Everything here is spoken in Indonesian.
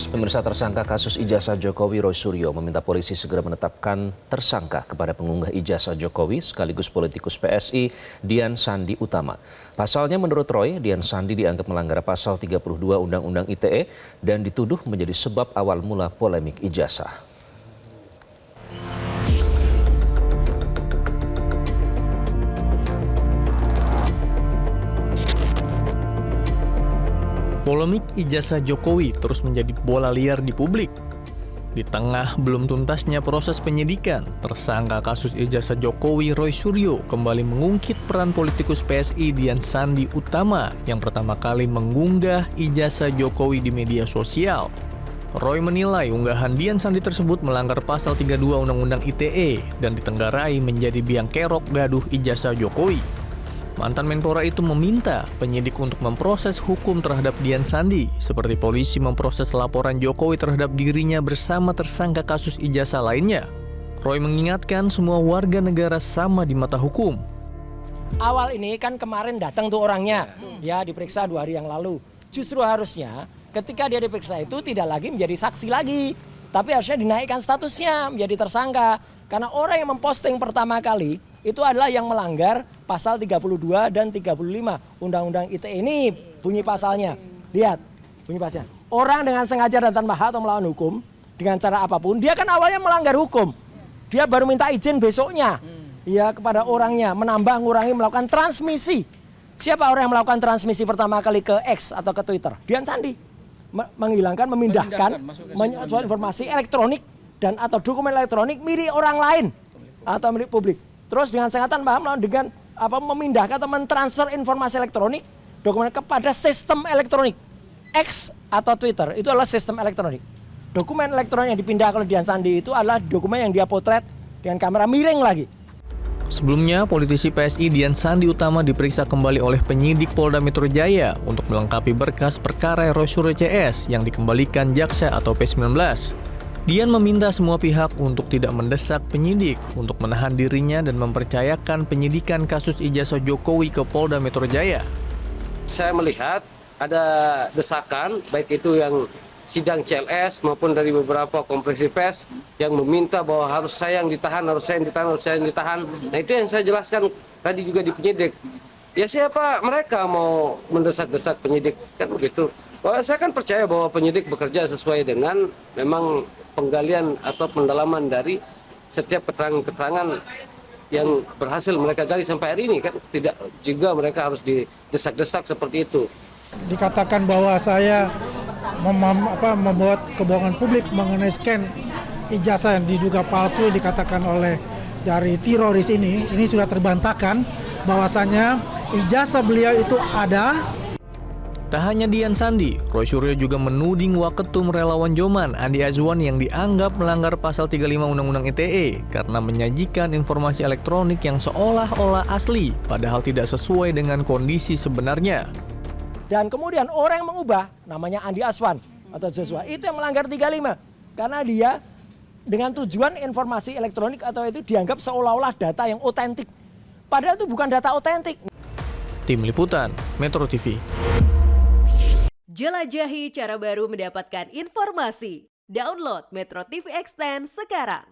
Pemirsa, tersangka kasus ijazah Jokowi Roy Suryo meminta polisi segera menetapkan tersangka kepada pengunggah ijazah Jokowi sekaligus politikus PSI Dian Sandi Utama. Pasalnya menurut Roy, Dian Sandi dianggap melanggar pasal 32 Undang-Undang ITE dan dituduh menjadi sebab awal mula polemik ijazah. Polemik ijazah Jokowi terus menjadi bola liar di publik. Di tengah belum tuntasnya proses penyidikan, tersangka kasus ijazah Jokowi Roy Suryo kembali mengungkit peran politikus PSI Dian Sandi Utama yang pertama kali mengunggah ijazah Jokowi di media sosial. Roy menilai unggahan Dian Sandi tersebut melanggar pasal 32 Undang-Undang ITE dan ditenggarai menjadi biang kerok gaduh ijazah Jokowi. Mantan Menpora itu meminta penyidik untuk memproses hukum terhadap Dian Sandi, seperti polisi memproses laporan Jokowi terhadap dirinya bersama tersangka kasus ijazah lainnya. Roy mengingatkan semua warga negara sama di mata hukum. Awal ini kan kemarin datang tuh orangnya, ya diperiksa 2 hari yang lalu. Justru harusnya ketika dia diperiksa itu tidak lagi menjadi saksi lagi, tapi harusnya dinaikkan statusnya menjadi tersangka. Karena orang yang memposting pertama kali itu adalah yang melanggar pasal 32 dan 35 Undang-Undang ITE ini bunyi pasalnya. Lihat bunyi pasalnya. Orang dengan sengaja dan tanpa hak atau melawan hukum dengan cara apapun, dia kan awalnya melanggar hukum. Dia baru minta izin besoknya ya kepada orangnya menambah, ngurangi, melakukan transmisi. Siapa orang yang melakukan transmisi pertama kali ke X atau ke Twitter? Dian Sandi. Memindahkan suatu informasi elektronik dan atau dokumen elektronik milik orang lain atau milik publik. Terus dengan sangat tanpa hak dengan memindahkan atau mentransfer informasi elektronik dokumen kepada sistem elektronik. X atau Twitter itu adalah sistem elektronik. Dokumen elektronik yang dipindahkan oleh Dian Sandi itu adalah dokumen yang dia potret dengan kamera miring lagi. Sebelumnya, politisi PSI Dian Sandi Utama diperiksa kembali oleh penyidik Polda Metro Jaya untuk melengkapi berkas perkara Roy Suryo CS yang dikembalikan jaksa atau P19. Dian meminta semua pihak untuk tidak mendesak penyidik untuk menahan dirinya dan mempercayakan penyidikan kasus ijazah Jokowi ke Polda Metro Jaya. Saya melihat ada desakan, baik itu yang sidang CLS maupun dari beberapa konferensi pers yang meminta bahwa harus saya yang ditahan, harus saya yang ditahan, harus saya yang ditahan. Nah itu yang saya jelaskan tadi juga di penyidik. Ya siapa mereka mau mendesak-desak penyidik, kan begitu. Bahwa saya kan percaya bahwa penyidik bekerja sesuai dengan memang penggalian atau pendalaman dari setiap keterangan-keterangan yang berhasil mereka gali sampai hari ini, kan tidak juga mereka harus didesak-desak seperti itu. Dikatakan bahwa saya membuat kebohongan publik mengenai scan ijazah yang diduga palsu dikatakan oleh dari teroris ini sudah terbantahkan bahwasanya ijazah beliau itu ada. Tak hanya Dian Sandi, Roy Suryo juga menuding Waketum Relawan Joman Andi Azwan yang dianggap melanggar pasal 35 Undang-Undang ITE karena menyajikan informasi elektronik yang seolah-olah asli padahal tidak sesuai dengan kondisi sebenarnya. Dan kemudian orang yang mengubah namanya Andi Azwan atau Joshua itu yang melanggar 35 karena dia dengan tujuan informasi elektronik atau itu dianggap seolah-olah data yang otentik. Padahal itu bukan data otentik. Tim Liputan Metro TV. Jelajahi cara baru mendapatkan informasi. Download Metro TV Extend sekarang.